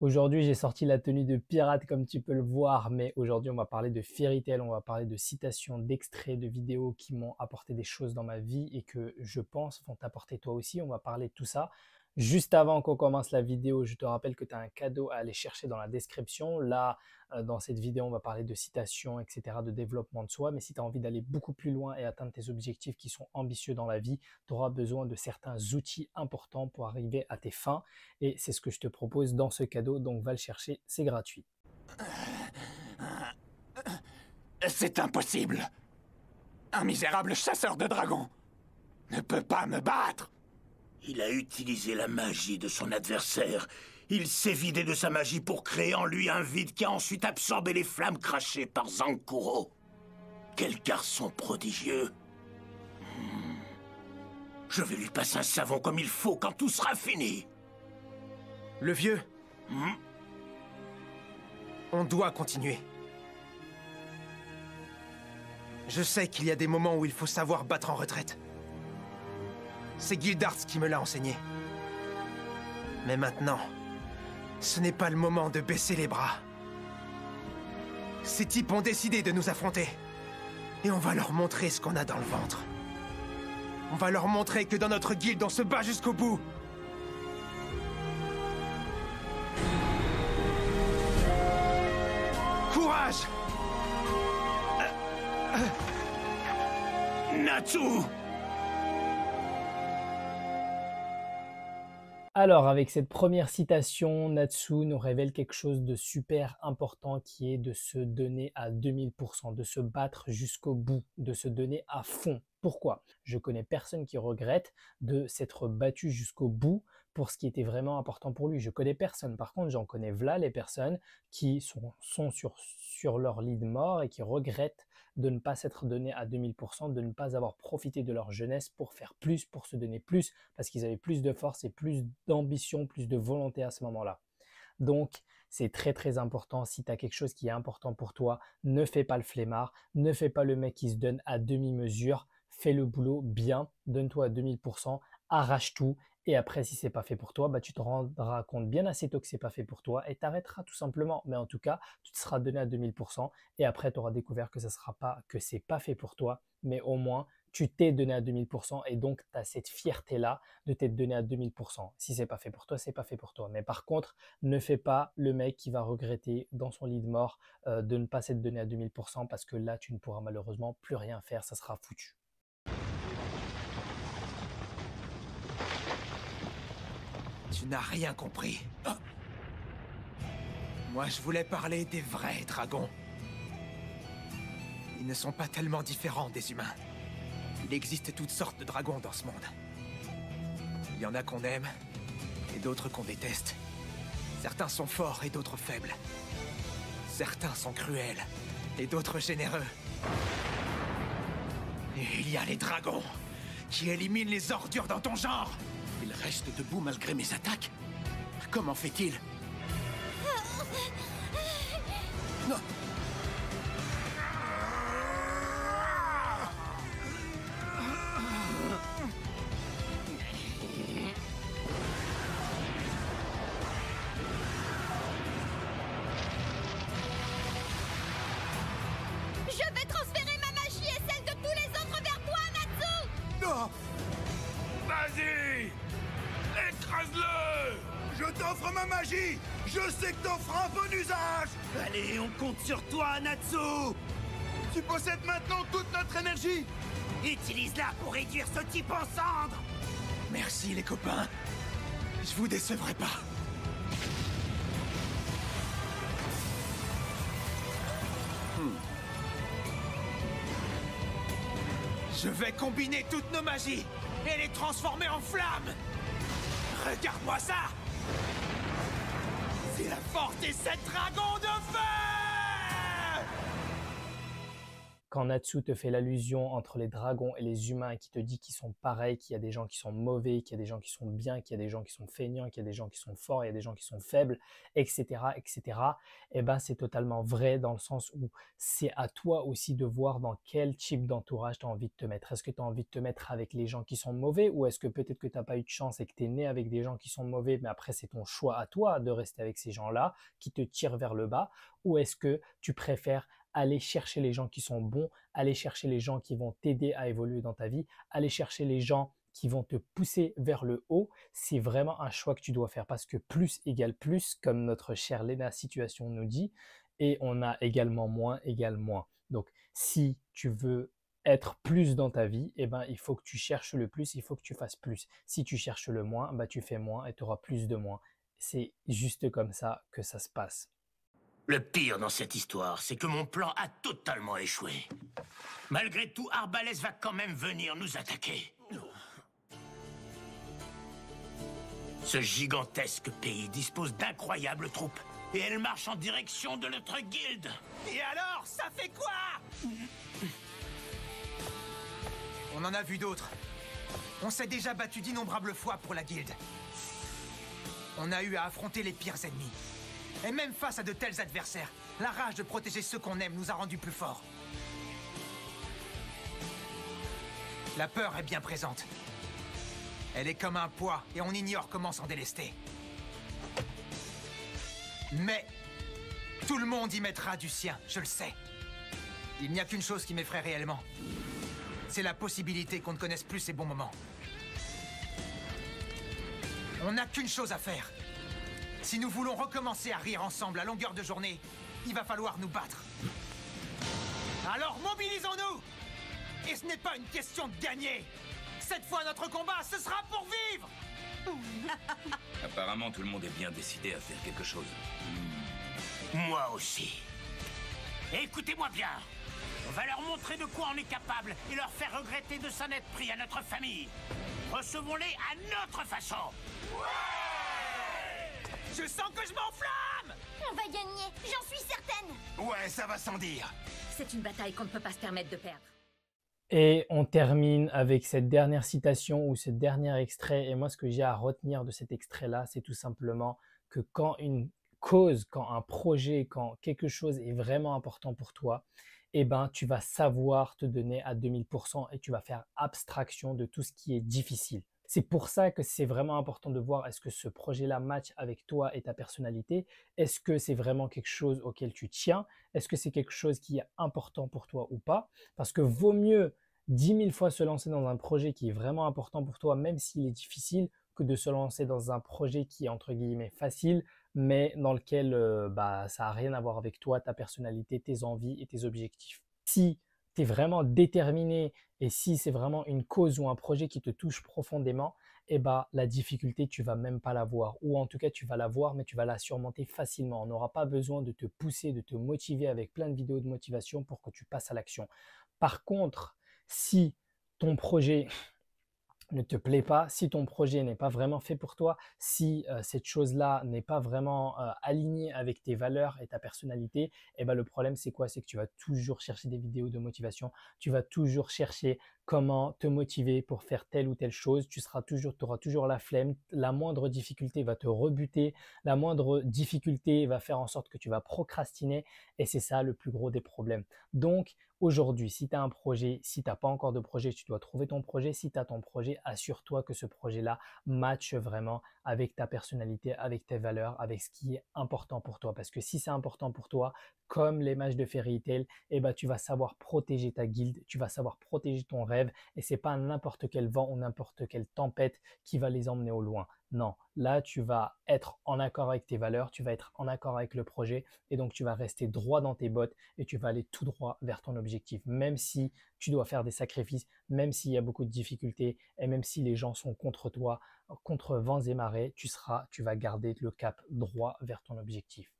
Aujourd'hui, j'ai sorti la tenue de pirate comme tu peux le voir, mais aujourd'hui, on va parler de fairy tale, on va parler de citations, d'extraits, de vidéos qui m'ont apporté des choses dans ma vie et que je pense vont t'apporter toi aussi. On va parler de tout ça. Juste avant qu'on commence la vidéo, je te rappelle que tu as un cadeau à aller chercher dans la description. Là, dans cette vidéo, on va parler de citations, etc., de développement de soi. Mais si tu as envie d'aller beaucoup plus loin et atteindre tes objectifs qui sont ambitieux dans la vie, tu auras besoin de certains outils importants pour arriver à tes fins. Et c'est ce que je te propose dans ce cadeau, donc va le chercher, c'est gratuit. C'est impossible. Un misérable chasseur de dragons ne peut pas me battre. Il a utilisé la magie de son adversaire. Il s'est vidé de sa magie pour créer en lui un vide qui a ensuite absorbé les flammes crachées par Zankuro. Quel garçon prodigieux. Je vais lui passer un savon comme il faut quand tout sera fini. Le vieux, on doit continuer. Je sais qu'il y a des moments où il faut savoir battre en retraite. C'est Gildarts qui me l'a enseigné. Mais maintenant, ce n'est pas le moment de baisser les bras. Ces types ont décidé de nous affronter. Et on va leur montrer ce qu'on a dans le ventre. On va leur montrer que dans notre guilde, on se bat jusqu'au bout. Courage! Natsu! Alors, avec cette première citation, Natsu nous révèle quelque chose de super important qui est de se donner à 2000%, de se battre jusqu'au bout, de se donner à fond. Pourquoi? Je connais personne qui regrette de s'être battu jusqu'au bout pour ce qui était vraiment important pour lui. Je connais personne. Par contre, j'en connais v'là les personnes qui sont sur leur lit de mort et qui regrettent de ne pas s'être donné à 2000%, de ne pas avoir profité de leur jeunesse pour faire plus, pour se donner plus, parce qu'ils avaient plus de force et plus d'ambition, plus de volonté à ce moment-là. Donc, c'est très très important. Si tu as quelque chose qui est important pour toi, ne fais pas le flemmard, ne fais pas le mec qui se donne à demi-mesure, fais le boulot bien, donne-toi à 2000%, arrache tout. Et après, si c'est pas fait pour toi, bah, tu te rendras compte bien assez tôt que c'est pas fait pour toi et t'arrêteras tout simplement. Mais en tout cas, tu te seras donné à 2000% et après, tu auras découvert que c'est pas fait pour toi. Mais au moins, tu t'es donné à 2000% et donc tu as cette fierté-là de t'être donné à 2000%. Si c'est pas fait pour toi, c'est pas fait pour toi. Mais par contre, ne fais pas le mec qui va regretter dans son lit de mort de ne pas s'être donné à 2000% parce que là, tu ne pourras malheureusement plus rien faire, ça sera foutu. Tu n'as rien compris. Moi, je voulais parler des vrais dragons. Ils ne sont pas tellement différents des humains. Il existe toutes sortes de dragons dans ce monde. Il y en a qu'on aime, et d'autres qu'on déteste. Certains sont forts et d'autres faibles. Certains sont cruels, et d'autres généreux. Et il y a les dragons, qui éliminent les ordures dans ton genre. Il reste debout malgré mes attaques. Comment fait-il? Non. Je vais transférer ma magie et celle de tous les autres vers toi, Natsu! Non. Vas-y! Écrase-le! Je t'offre ma magie. Je sais que t'en feras un bon usage. Allez, on compte sur toi, Natsu! Tu possèdes maintenant toute notre énergie. Utilise-la pour réduire ce type en cendres! Merci les copains. Je vous décevrai pas. Je vais combiner toutes nos magies et les transformer en flammes. Regarde-moi ça. C'est la force des 7 dragons de feu. quand Natsu te fait l'allusion entre les dragons et les humains et qui te dit qu'ils sont pareils, qu'il y a des gens qui sont mauvais, qu'il y a des gens qui sont bien, qu'il y a des gens qui sont feignants, qu'il y a des gens qui sont forts, il y a des gens qui sont faibles, etc., etc., eh ben, c'est totalement vrai dans le sens où c'est à toi aussi de voir dans quel type d'entourage tu as envie de te mettre. Est-ce que tu as envie de te mettre avec les gens qui sont mauvais ou est-ce que peut-être que tu n'as pas eu de chance et que tu es né avec des gens qui sont mauvais, mais après c'est ton choix à toi de rester avec ces gens-là qui te tirent vers le bas, ou est-ce que tu préfères aller chercher les gens qui sont bons, aller chercher les gens qui vont t'aider à évoluer dans ta vie, aller chercher les gens qui vont te pousser vers le haut. C'est vraiment un choix que tu dois faire parce que plus égale plus, comme notre chère Lena Situation nous dit, et on a également moins égale moins. Donc, si tu veux être plus dans ta vie, eh ben, il faut que tu cherches le plus, il faut que tu fasses plus. Si tu cherches le moins, bah, tu fais moins et tu auras plus de moins. C'est juste comme ça que ça se passe. Le pire dans cette histoire, c'est que mon plan a totalement échoué. Malgré tout, Arbalès va quand même venir nous attaquer. Ce gigantesque pays dispose d'incroyables troupes. Et elle marche en direction de notre guilde. Et alors, ça fait quoi? On en a vu d'autres. On s'est déjà battu d'innombrables fois pour la guilde. On a eu à affronter les pires ennemis. Et même face à de tels adversaires, la rage de protéger ceux qu'on aime nous a rendus plus forts. La peur est bien présente. Elle est comme un poids et on ignore comment s'en délester. Mais tout le monde y mettra du sien, je le sais. Il n'y a qu'une chose qui m'effraie réellement. C'est la possibilité qu'on ne connaisse plus ses bons moments. On n'a qu'une chose à faire. Si nous voulons recommencer à rire ensemble à longueur de journée, il va falloir nous battre. Alors mobilisons-nous! Et ce n'est pas une question de gagner. Cette fois, notre combat, ce sera pour vivre! Apparemment, tout le monde est bien décidé à faire quelque chose. Moi aussi. Et écoutez-moi bien. On va leur montrer de quoi on est capable et leur faire regretter de s'en être pris à notre famille. Recevons-les à notre façon. Je sens que je m'enflamme! On va gagner, j'en suis certaine. Ouais, ça va sans dire. C'est une bataille qu'on ne peut pas se permettre de perdre. Et on termine avec cette dernière citation ou ce dernier extrait. Et moi, ce que j'ai à retenir de cet extrait-là, c'est tout simplement que quand une cause, quand un projet, quand quelque chose est vraiment important pour toi, eh ben, tu vas savoir te donner à 2000% et tu vas faire abstraction de tout ce qui est difficile. C'est pour ça que c'est vraiment important de voir est-ce que ce projet-là match avec toi et ta personnalité. Est-ce que c'est vraiment quelque chose auquel tu tiens? Est-ce que c'est quelque chose qui est important pour toi ou pas? Parce que vaut mieux 10 000 fois se lancer dans un projet qui est vraiment important pour toi, même s'il est difficile, que de se lancer dans un projet qui est entre guillemets facile, mais dans lequel ça n'a rien à voir avec toi, ta personnalité, tes envies et tes objectifs. Si tu es vraiment déterminé et si c'est vraiment une cause ou un projet qui te touche profondément, eh ben, la difficulté, tu vas même pas la voir. Ou en tout cas, tu vas la voir, mais tu vas la surmonter facilement. On n'aura pas besoin de te pousser, de te motiver avec plein de vidéos de motivation pour que tu passes à l'action. Par contre, si ton projet ne te plaît pas, si ton projet n'est pas vraiment fait pour toi, si cette chose-là n'est pas vraiment alignée avec tes valeurs et ta personnalité, eh ben, le problème c'est quoi? C'est que tu vas toujours chercher des vidéos de motivation, tu vas toujours chercher comment te motiver pour faire telle ou telle chose, tu auras toujours la flemme, la moindre difficulté va te rebuter, la moindre difficulté va faire en sorte que tu vas procrastiner et c'est ça le plus gros des problèmes. Donc aujourd'hui, si tu as un projet, si tu n'as pas encore de projet, tu dois trouver ton projet. Si tu as ton projet, assure-toi que ce projet-là matche vraiment avec ta personnalité, avec tes valeurs, avec ce qui est important pour toi. Parce que si c'est important pour toi, comme les mages de Fairy Tail, eh ben, tu vas savoir protéger ta guilde, tu vas savoir protéger ton rêve et c'est pas n'importe quel vent ou n'importe quelle tempête qui va les emmener au loin. Non, là tu vas être en accord avec tes valeurs, tu vas être en accord avec le projet et donc tu vas rester droit dans tes bottes et tu vas aller tout droit vers ton objectif. Même si tu dois faire des sacrifices, même s'il y a beaucoup de difficultés et même si les gens sont contre toi, contre vents et marées, tu vas garder le cap droit vers ton objectif.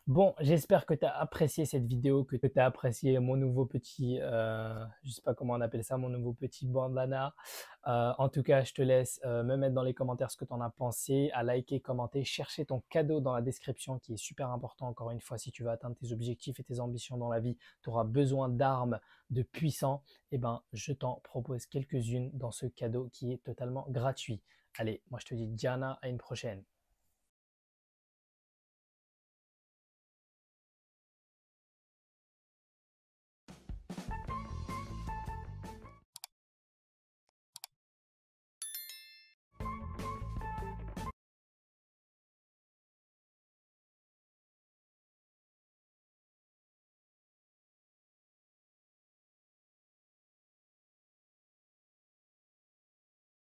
Bon, j'espère que tu as apprécié cette vidéo, que tu as apprécié mon nouveau petit, je sais pas comment on appelle ça, mon nouveau petit bandana. En tout cas, je te laisse me mettre dans les commentaires ce que tu en as pensé, à liker, commenter, chercher ton cadeau dans la description qui est super important. Encore une fois, si tu veux atteindre tes objectifs et tes ambitions dans la vie, tu auras besoin d'armes, de puissants. Eh ben, je t'en propose quelques-unes dans ce cadeau qui est totalement gratuit. Allez, moi je te dis Diana, à une prochaine.